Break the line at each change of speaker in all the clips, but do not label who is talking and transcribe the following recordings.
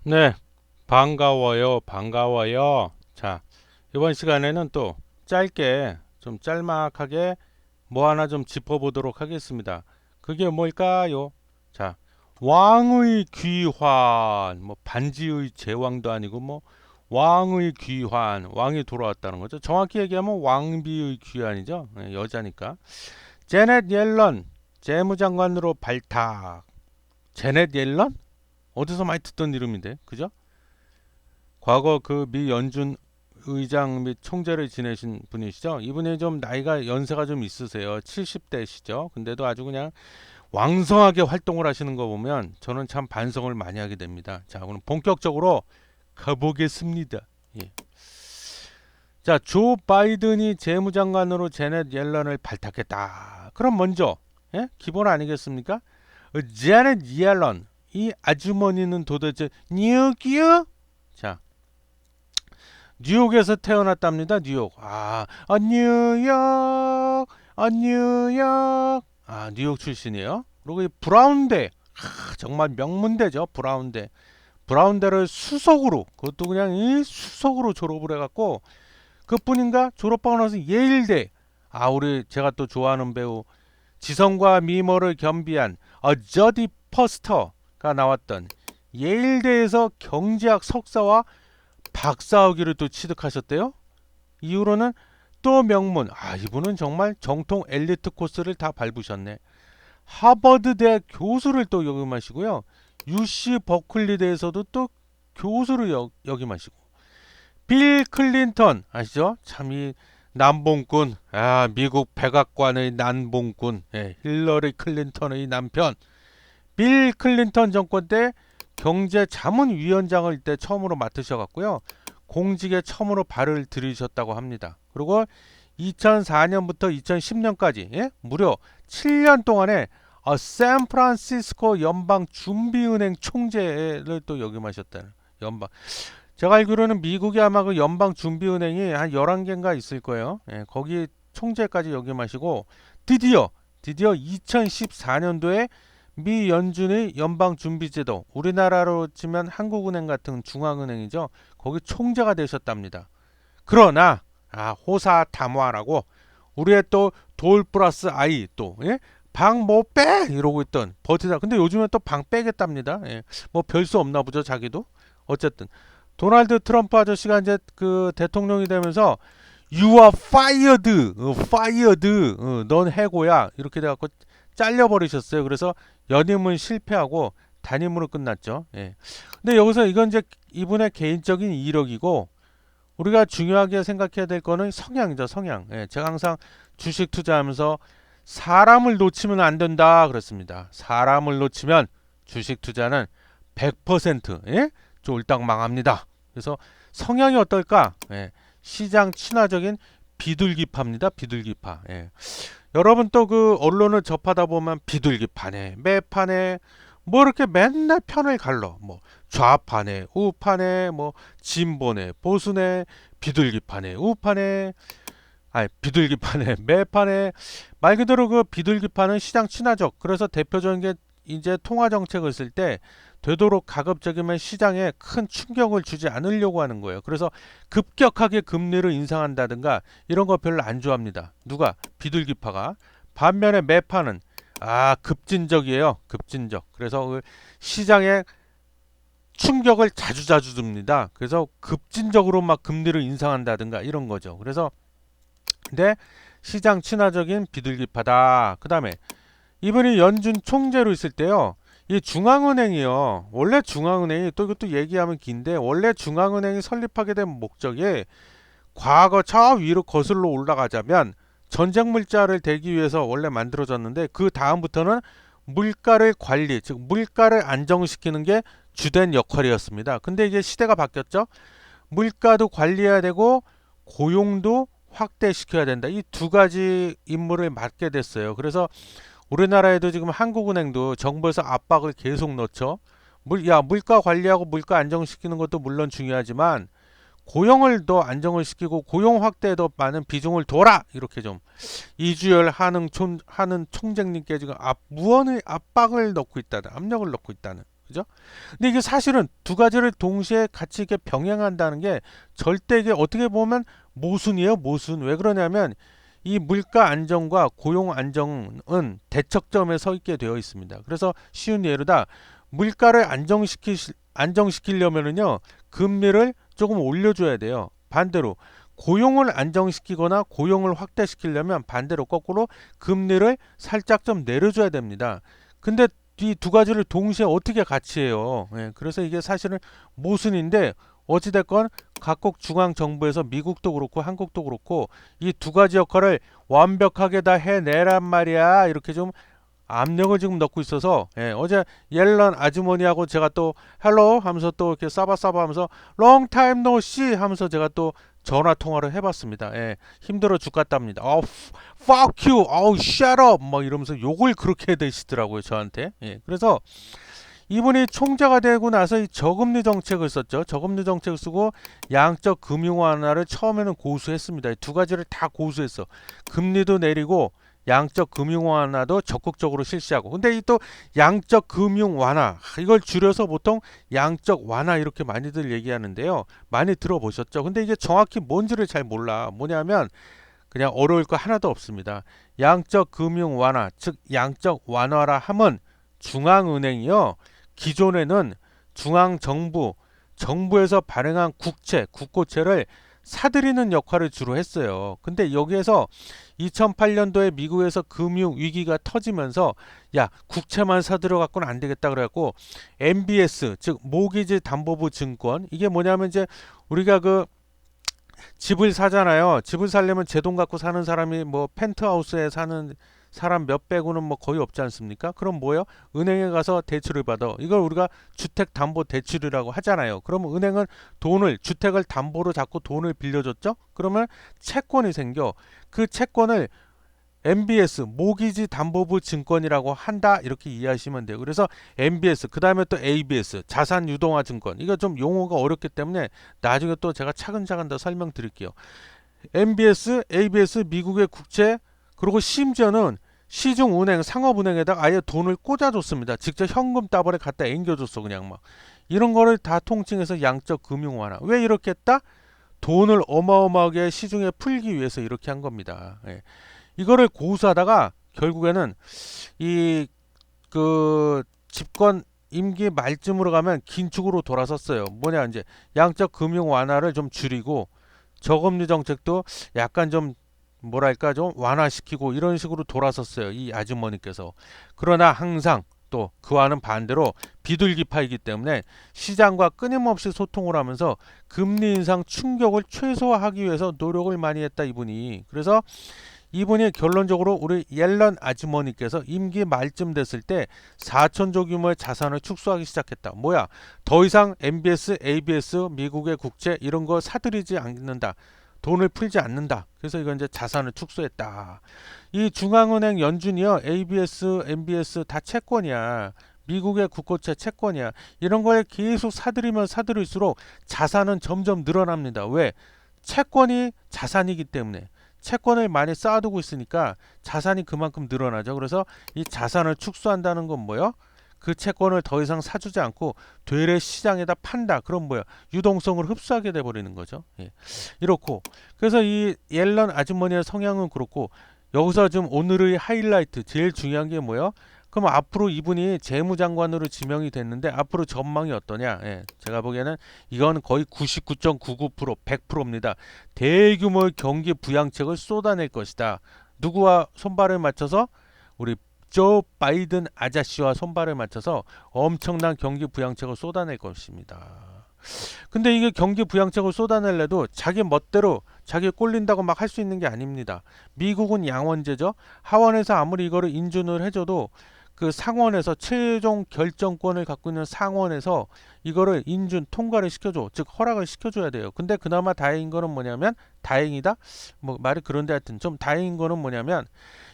네, 반가워요, 반가워요. 자, 이번 시간에는 또 짧게, 좀 짤막하게 뭐 하나 좀 짚어보도록 하겠습니다. 그게 뭘까요? 자, 왕의 귀환, 뭐 반지의 제왕도 아니고 뭐 왕의 귀환, 왕이 돌아왔다는 거죠. 정확히 얘기하면 왕비의 귀환이죠. 여자니까. 제넷 옐런 재무장관으로 발탁. 제넷 옐런? 어디서 많이 듣던 이름인데, 그죠? 과거 그 미 연준 의장 및 총재를 지내신 분이시죠. 이분이 좀 나이가 연세가 좀 있으세요. 70대시죠. 근데도 아주 그냥 왕성하게 활동을 하시는 거 보면 저는 참 반성을 많이 하게 됩니다. 자, 그럼 본격적으로 가보겠습니다. 예. 자, 조 바이든이 재무장관으로 제넷 옐런을 발탁했다. 그럼 먼저 기본 아니겠습니까? 제넷 옐런 이 아주머니는 도대체 뉴욕이요? 자, 뉴욕에서 태어났답니다. 뉴욕. 뉴욕. 뉴욕. 뉴욕 출신이에요. 그리고 이 브라운대. 정말 명문대죠. 브라운대. 브라운대를 수석으로, 그것도 그냥 이 수석으로 졸업을 해갖고, 그뿐인가? 졸업하고 나서 예일대. 우리 제가 또 좋아하는 배우 지성과 미모를 겸비한 저디 퍼스터가 나왔던 예일대에서 경제학 석사와 박사학위를 또 취득하셨대요. 이후로는 또 명문. 이분은 정말 정통 엘리트 코스를 다 밟으셨네. 하버드 대학 교수를 또 역임하시고요. UC 버클리대에서도 또 교수를 역임하시고. 빌 클린턴 아시죠? 참 이 남봉꾼. 미국 백악관의 남봉꾼. 힐러리 클린턴의 남편. 빌 클린턴 정권 때 경제자문위원장을 이때 처음으로 맡으셔갖고요. 공직에 처음으로 발을 들이셨다고 합니다. 그리고 2004년부터 2010년까지 무려 7년 동안에 샌프란시스코 연방준비은행 총재를 또 역임하셨다는 연방. 제가 알기로는 미국에 아마 그 연방준비은행이 한 11개인가 있을 거예요. 거기 총재까지 역임하시고 드디어 2014년도에 미 연준의 연방준비제도, 우리나라로 치면 한국은행 같은 중앙은행이죠. 거기 총재가 되셨답니다. 그러나 호사탐화라고 우리의 또 돌 플러스 아이 또 방 뭐 빼 이러고 있던 버티다. 근데 요즘엔 또 방 빼겠답니다. 뭐 별 수 없나 보죠 자기도. 어쨌든 도널드 트럼프 아저씨가 이제 그 대통령이 되면서 You are fired, fired, 넌 해고야 이렇게 돼갖고 잘려버리셨어요. 그래서 연임은 실패하고 단임으로 끝났죠. 근데 여기서 이건 이제 이분의 개인적인 이력이고 우리가 중요하게 생각해야 될 거는 성향이죠. 성향. 제가 항상 주식 투자하면서 사람을 놓치면 안 된다 그랬습니다. 사람을 놓치면 주식 투자는 100% 쫄딱 망합니다. 그래서 성향이 어떨까? 시장 친화적인 비둘기파입니다. 비둘기파. 여러분 또 그 언론을 접하다 보면 비둘기파네, 매파네, 뭐 이렇게 맨날 편을 갈러. 뭐 좌파네, 우파네, 뭐 진보네, 보수네, 비둘기파네, 우파네, 비둘기파네, 매파네. 말 그대로 그 비둘기파는 시장 친화적. 그래서 대표적인 게 이제 통화 정책을 쓸 때 되도록 가급적이면 시장에 큰 충격을 주지 않으려고 하는 거예요. 그래서 급격하게 금리를 인상한다든가 이런 거 별로 안 좋아합니다. 누가? 비둘기파가. 반면에 매파는 급진적이에요. 급진적. 그래서 그 시장에 충격을 자주자주 줍니다. 그래서 급진적으로 막 금리를 인상한다든가 이런 거죠. 그래서 근데 시장 친화적인 비둘기파다. 그 다음에 이분이 연준 총재로 있을 때요. 이 중앙은행이요. 원래 중앙은행이 또 이것도 얘기하면 긴데 원래 중앙은행이 설립하게 된 목적이 과거 저 위로 거슬러 올라가자면 전쟁 물자를 대기 위해서 원래 만들어졌는데 그 다음부터는 물가를 관리, 즉 물가를 안정시키는 게 주된 역할이었습니다. 근데 이제 시대가 바뀌었죠. 물가도 관리해야 되고 고용도 확대시켜야 된다. 이 두 가지 임무를 맡게 됐어요. 그래서 우리나라에도 지금 한국은행도 정부에서 압박을 계속 넣죠. 물가 관리하고 물가 안정시키는 것도 물론 중요하지만 고용을 더 안정을 시키고 고용 확대에 더 많은 비중을 둬라 이렇게 좀 이주열 하는 총재님께 지금 무언의 압박을 넣고 있다는 압력을 넣고 있다는 그죠? 근데 이게 사실은 두 가지를 동시에 같이 이렇게 병행한다는 게 절대 이게 어떻게 보면 모순이에요, 모순. 왜 그러냐면 이 물가 안정과 고용 안정은 대척점에 서 있게 되어 있습니다. 그래서 쉬운 예로다 물가를 안정시키려면은요 금리를 조금 올려줘야 돼요. 반대로 고용을 안정시키거나 고용을 확대시키려면 반대로 거꾸로 금리를 살짝 좀 내려줘야 됩니다. 근데 이 두 가지를 동시에 어떻게 같이 해요? 예, 그래서 이게 사실은 모순인데 어찌됐건 각국 중앙 정부에서 미국도 그렇고 한국도 그렇고 이 두 가지 역할을 완벽하게 다 해내란 말이야. 이렇게 좀 압력을 지금 넣고 있어서 예, 어제 옐런 아주머니하고 제가 또 헬로 하면서 또 이렇게 싸바싸바 하면서 long time no see 하면서 제가 또 전화 통화를 해봤습니다. 예, 힘들어 죽겠답니다. fuck you, shut up 뭐 이러면서 욕을 그렇게 되시더라고요 저한테. 예, 그래서 이분이 총재가 되고 나서 이 저금리 정책을 썼죠. 저금리 정책을 쓰고 양적 금융 완화를 처음에는 고수했습니다. 두 가지를 다 고수했어. 금리도 내리고 양적 금융 완화도 적극적으로 실시하고. 근데 이 또 양적 금융 완화 이걸 줄여서 보통 양적 완화 이렇게 많이들 얘기하는데요. 많이 들어보셨죠? 근데 이게 정확히 뭔지를 잘 몰라. 뭐냐면 그냥 어려울 거 하나도 없습니다. 양적 금융 완화, 즉 양적 완화라 함은 중앙은행이요. 기존에는 정부에서 발행한 국채, 국고채를 사들이는 역할을 주로 했어요. 근데 여기에서 2008년도에 미국에서 금융 위기가 터지면서 야 국채만 사들여 갖고는 안 되겠다 그래갖고 MBS 즉 모기지 담보부 증권 이게 뭐냐면 이제 우리가 그 집을 사잖아요. 집을 사려면 제 돈 갖고 사는 사람이 뭐 펜트하우스에 사는 사람 몇 빼고는 뭐 거의 없지 않습니까? 그럼 뭐요? 은행에 가서 대출을 받아. 이걸 우리가 주택담보대출이라고 하잖아요. 그러면 은행은 돈을 주택을 담보로 잡고 돈을 빌려줬죠? 그러면 채권이 생겨. 그 채권을 MBS 모기지 담보부 증권이라고 한다 이렇게 이해하시면 돼요. 그래서 MBS 그 다음에 또 ABS 자산 유동화 증권 이거 좀 용어가 어렵기 때문에 나중에 또 제가 차근차근 더 설명드릴게요. MBS, ABS 미국의 국채 그리고 심지어는 시중은행, 상업은행에다가 아예 돈을 꽂아줬습니다. 직접 현금 따발에 갖다 앵겨줬어 그냥 막. 이런 거를 다 통칭해서 양적 금융 완화. 왜 이렇게 했다? 돈을 어마어마하게 시중에 풀기 위해서 이렇게 한 겁니다. 예. 이거를 고수하다가 결국에는 이 그 집권 임기 말쯤으로 가면 긴축으로 돌아섰어요. 뭐냐 이제 양적 금융 완화를 좀 줄이고 저금리 정책도 약간 좀 뭐랄까 좀 완화시키고 이런 식으로 돌아섰어요. 이 아주머니께서. 그러나 항상 또 그와는 반대로 비둘기파이기 때문에 시장과 끊임없이 소통을 하면서 금리 인상 충격을 최소화하기 위해서 노력을 많이 했다 이분이. 그래서 이분이 결론적으로 우리 옐런 아주머니께서 임기 말쯤 됐을 때 4천조 규모의 자산을 축소하기 시작했다. 뭐야? 더 이상 MBS, ABS, 미국의 국채 이런 거 사들이지 않는다. 돈을 풀지 않는다. 그래서 이건 이제 자산을 축소했다. 이 중앙은행 연준이요. ABS, MBS 다 채권이야. 미국의 국고채 채권이야. 이런 걸 계속 사들이면 사들일수록 자산은 점점 늘어납니다. 왜? 채권이 자산이기 때문에. 채권을 많이 쌓아두고 있으니까 자산이 그만큼 늘어나죠. 그래서 이 자산을 축소한다는 건 뭐예요? 그 채권을 더 이상 사주지 않고 되레 시장에다 판다. 그럼 뭐야? 유동성을 흡수하게 돼버리는 거죠. 예. 이렇고 그래서 이 옐런 아주머니의 성향은 그렇고 여기서 지금 오늘의 하이라이트 제일 중요한 게 뭐예요? 그럼 앞으로 이분이 재무장관으로 지명이 됐는데 앞으로 전망이 어떠냐? 예, 제가 보기에는 이건 거의 99.99% 100%입니다. 대규모의 경기 부양책을 쏟아낼 것이다. 누구와 손발을 맞춰서? 우리 조 바이든 아저씨와 손발을 맞춰서 엄청난 경기 부양책을 쏟아낼 것입니다. 근데 이게 경기 부양책을 쏟아낼래도 자기 멋대로 자기 꼴린다고 막 할 수 있는 게 아닙니다. 미국은 양원제죠. 하원에서 아무리 이거를 인준을 해줘도 그 상원에서 최종 결정권을 갖고 있는 상원에서 이거를 인준 통과를 시켜줘. 즉 허락을 시켜줘야 돼요. 근데 그나마 다행인 거는 뭐냐면 다행이다? 뭐 말이 그런데 하여튼 좀 다행인 거는 뭐냐면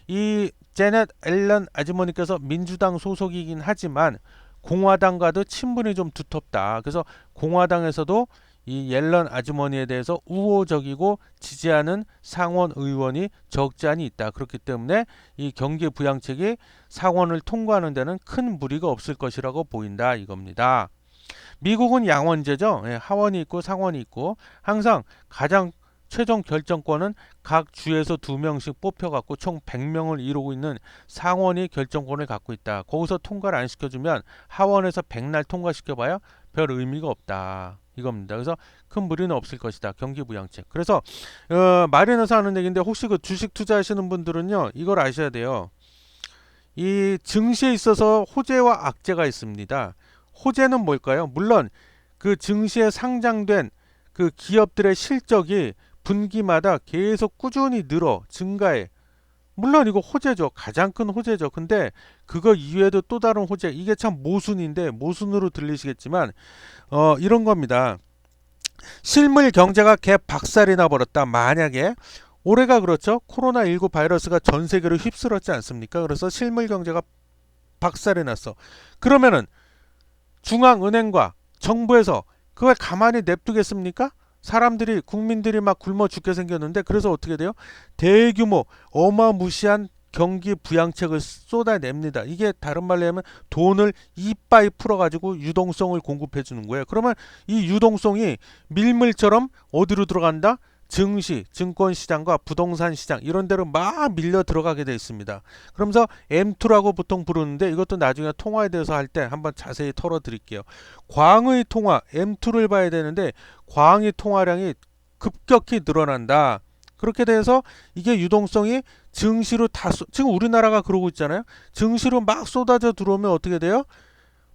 이 제넷 앨런 아주머니께서 민주당 소속이긴 하지만 공화당과도 친분이 좀 두텁다. 그래서 공화당에서도 이 옐런 아주머니에 대해서 우호적이고 지지하는 상원 의원이 적지 않이 있다. 그렇기 때문에 이 경기 부양책이 상원을 통과하는 데는 큰 무리가 없을 것이라고 보인다 이겁니다. 미국은 양원제죠. 예, 하원이 있고 상원이 있고 항상 가장 최종 결정권은 각 주에서 2명씩 뽑혀갖고 총 100명을 이루고 있는 상원이 결정권을 갖고 있다. 거기서 통과를 안 시켜주면 하원에서 100날 통과시켜봐야 별 의미가 없다. 이겁니다. 그래서 큰 무리는 없을 것이다. 경기부양책. 그래서 마련해서 하는 얘기인데 혹시 그 주식 투자하시는 분들은요. 이걸 아셔야 돼요. 이 증시에 있어서 호재와 악재가 있습니다. 호재는 뭘까요? 물론 그 증시에 상장된 그 기업들의 실적이 분기마다 계속 꾸준히 증가해. 물론 이거 호재죠. 가장 큰 호재죠. 근데 그거 이외에도 또 다른 호재. 이게 참 모순인데 모순으로 들리시겠지만 이런 겁니다. 실물 경제가 개 박살이 나버렸다. 만약에 올해가 그렇죠. 코로나19 바이러스가 전 세계를 휩쓸었지 않습니까? 그래서 실물 경제가 박살이 났어. 그러면은 중앙은행과 정부에서 그걸 가만히 냅두겠습니까? 사람들이 국민들이 막 굶어 죽게 생겼는데 그래서 어떻게 돼요? 대규모 어마무시한 경기 부양책을 쏟아냅니다. 이게 다른 말로 하면 돈을 이빠이 풀어가지고 유동성을 공급해 주는 거예요. 그러면 이 유동성이 밀물처럼 어디로 들어간다? 증시, 증권시장과 부동산 시장 이런 데로 막 밀려 들어가게 되어 있습니다. 그러면서 M2라고 보통 부르는데 이것도 나중에 통화에 대해서 할 때 한번 자세히 털어드릴게요. 광의 통화 M2를 봐야 되는데 광의 통화량이 급격히 늘어난다. 그렇게 돼서 이게 유동성이 증시로 지금 우리나라가 그러고 있잖아요. 증시로 막 쏟아져 들어오면 어떻게 돼요?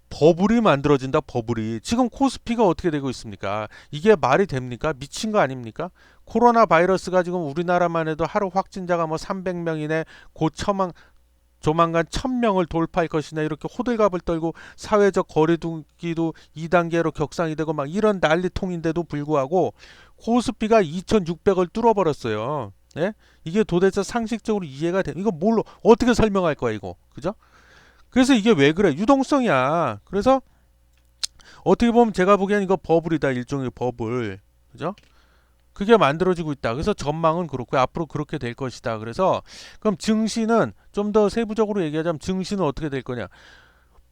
버블이 만들어진다. 버블이. 지금 코스피가 어떻게 되고 있습니까? 이게 말이 됩니까? 미친 거 아닙니까? 코로나 바이러스가 지금 우리나라만 해도 하루 확진자가 뭐 300명이네 곧 조만간 1000명을 돌파할 것이네 이렇게 호들갑을 떨고 사회적 거리두기도 2단계로 격상이 되고 막 이런 난리통인데도 불구하고 코스피가 2600을 뚫어버렸어요. 예? 이게 도대체 상식적으로 이해가 돼? 이거 뭘로 어떻게 설명할 거야 이거? 그죠? 그래서 이게 왜 그래? 유동성이야. 그래서 어떻게 보면 제가 보기엔 이거 버블이다. 일종의 버블. 그죠? 그게 만들어지고 있다. 그래서 전망은 그렇고 앞으로 그렇게 될 것이다. 그래서 그럼 증시는 좀 더 세부적으로 얘기하자면 증시는 어떻게 될 거냐?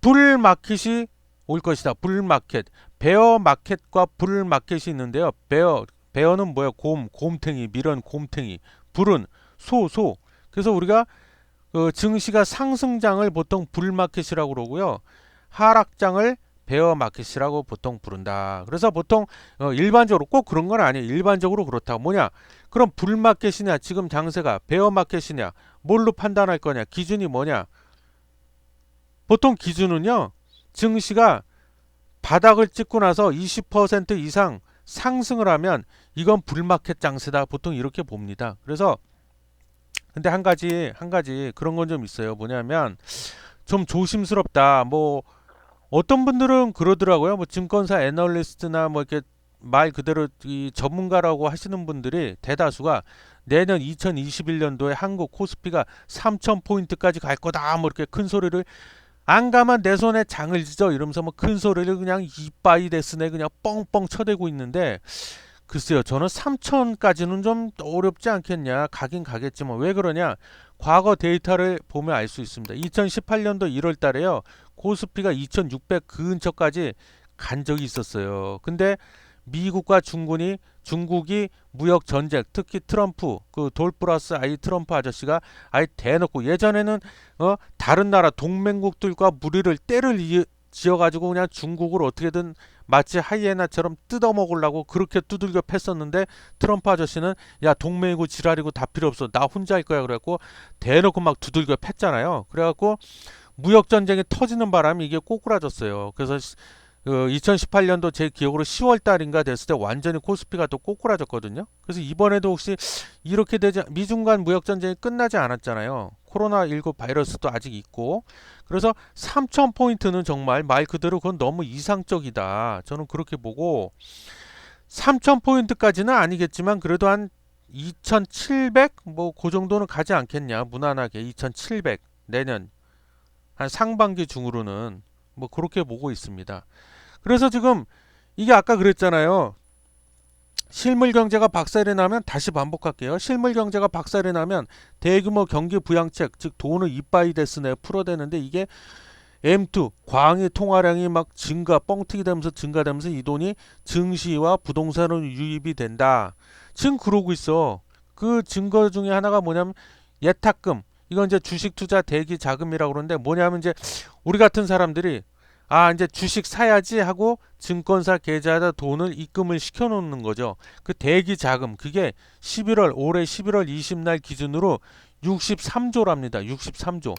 불마켓이 올 것이다. 불마켓. 베어 마켓과 불마켓이 있는데요. 베어는 뭐야? 곰탱이, 밀은 곰탱이. 불은 소. 그래서 우리가 증시가 상승장을 보통 불마켓이라고 그러고요. 하락장을 베어마켓이라고 보통 부른다. 그래서 보통 일반적으로 꼭 그런 건 아니에요. 일반적으로 그렇다. 뭐냐? 그럼 불마켓이냐? 지금 장세가 베어마켓이냐? 뭘로 판단할 거냐? 기준이 뭐냐? 보통 기준은요. 증시가 바닥을 찍고 나서 20% 이상 상승을 하면 이건 불마켓 장세다. 보통 이렇게 봅니다. 그래서 근데 한 가지 그런 건 좀 있어요. 뭐냐면 좀 조심스럽다. 뭐 어떤 분들은 그러더라고요. 뭐 증권사 애널리스트나 뭐 이렇게 말 그대로 이 전문가라고 하시는 분들이 대다수가 내년 2021년도에 한국 코스피가 3,000포인트까지 갈 거다. 뭐 이렇게 큰 소리를 안 가면 내 손에 장을 지져 이러면서 뭐 큰 소리를 그냥 이빠이 데스네 그냥 뻥뻥 쳐대고 있는데 글쎄요, 저는 3천까지는 좀 어렵지 않겠냐. 가긴 가겠지만 왜 그러냐? 과거 데이터를 보면 알 수 있습니다. 2018년도 1월 달에요. 코스피가 2600 근처까지 간 적이 있었어요. 근데 미국과 중국이 무역 전쟁, 특히 트럼프, 그 돌 플러스 아이 트럼프 아저씨가 아예 대놓고 예전에는 다른 나라 동맹국들과 무리를 때를 지어가지고 그냥 중국을 어떻게든 마치 하이에나처럼 뜯어먹으려고 그렇게 두들겨 팼었는데 트럼프 아저씨는 야 동맹이고 지랄이고 다 필요 없어 나 혼자 할 거야 그래갖고 대놓고 막 두들겨 팼잖아요. 그래갖고 무역전쟁이 터지는 바람에 이게 꼬꾸라졌어요. 그래서 2018년도 제 기억으로 10월 달인가 됐을 때 완전히 코스피가 또 꼬꾸라졌거든요. 그래서 이번에도 혹시 이렇게 되지 미중 간 무역전쟁이 끝나지 않았잖아요. 코로나19 바이러스도 아직 있고 그래서 3,000포인트는 정말 말 그대로 그건 너무 이상적이다. 저는 그렇게 보고 3,000포인트까지는 아니겠지만 그래도 한 2,700? 뭐 그 정도는 가지 않겠냐. 무난하게 2,700 내년 한 상반기 중으로는 뭐 그렇게 보고 있습니다. 그래서 지금 이게 아까 그랬잖아요. 실물 경제가 박살이 나면 다시 반복할게요. 실물 경제가 박살이 나면 대규모 경기 부양책, 즉 돈을 이빠이 데스네 풀어대는데 이게 M2 광의 통화량이 막 뻥튀기 되면서 증가되면서 이 돈이 증시와 부동산으로 유입이 된다. 지금 그러고 있어. 그 증거 중에 하나가 뭐냐면 예탁금. 이건 이제 주식 투자 대기 자금이라고 그러는데 뭐냐면 이제 우리 같은 사람들이 이제 주식 사야지 하고 증권사 계좌에다 돈을 입금을 시켜 놓는 거죠. 그 대기 자금 그게 올해 11월 20날 기준으로 63조랍니다. 63조.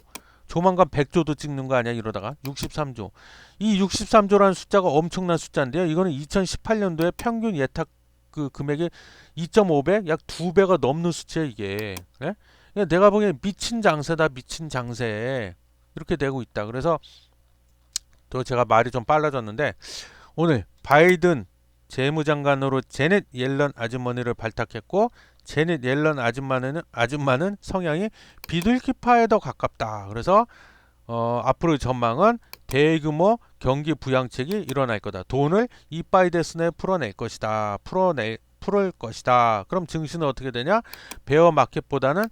조만간 100조도 찍는 거 아니야 이러다가 63조. 이 63조라는 숫자가 엄청난 숫자인데요. 이거는 2018년도에 평균 예탁 그 금액이 2.5배, 약 2배가 넘는 수치예요 이게. 예? 내가 보기엔 미친 장세다 미친 장세. 이렇게 되고 있다. 그래서 또 제가 말이 좀 빨라졌는데 오늘 바이든 재무장관으로 제넷 옐런 아주머니를 발탁했고 제넷 옐런 아줌마는 성향이 비둘기파에 더 가깝다. 그래서 앞으로의 전망은 대규모 경기 부양책이 일어날 거다. 돈을 이바이데스네 풀어낼 것이다. 풀을 것이다. 그럼 증시는 어떻게 되냐? 베어 마켓보다는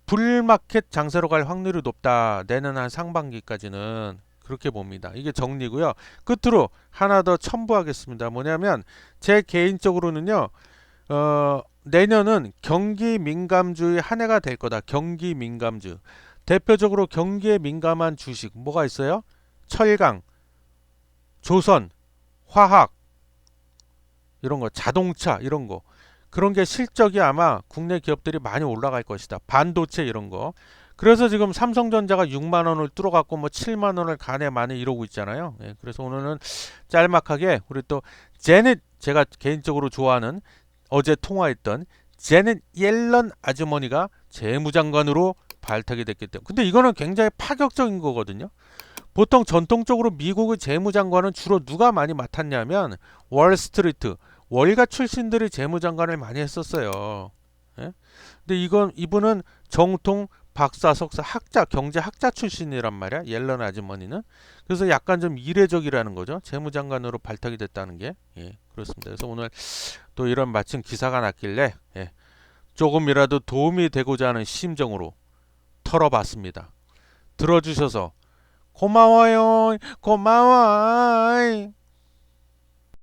불마켓 장세로 갈 확률이 높다. 내년 한 상반기까지는 그렇게 봅니다. 이게 정리고요. 끝으로 하나 더 첨부하겠습니다. 뭐냐면 제 개인적으로는요. 내년은 경기 민감주의 한 해가 될 거다. 경기 민감주. 대표적으로 경기에 민감한 주식 뭐가 있어요? 철강, 조선, 화학 이런 거, 자동차 이런 거. 그런 게 실적이 아마 국내 기업들이 많이 올라갈 것이다. 반도체 이런 거. 그래서 지금 삼성전자가 6만 원을 뚫어갖고 뭐 7만 원을 가네 마네 이러고 있잖아요. 예, 그래서 오늘은 짤막하게 우리 또 제넷 제가 개인적으로 좋아하는 어제 통화했던 제넷 옐런 아주머니가 재무장관으로 발탁이 됐기 때문에 근데 이거는 굉장히 파격적인 거거든요. 보통 전통적으로 미국의 재무장관은 주로 누가 많이 맡았냐면 월스트리트 월가 출신들이 재무장관을 많이 했었어요. 예? 근데 이분은 정통 박사 석사 학자 경제학자 출신이란 말이야. 옐런 아주머니는. 그래서 약간 좀 이례적이라는 거죠. 재무장관으로 발탁이 됐다는 게. 예, 그렇습니다. 그래서 오늘 또 이런 마침 기사가 났길래 조금이라도 도움이 되고자 하는 심정으로 털어봤습니다. 들어주셔서 고마워요. 고마워.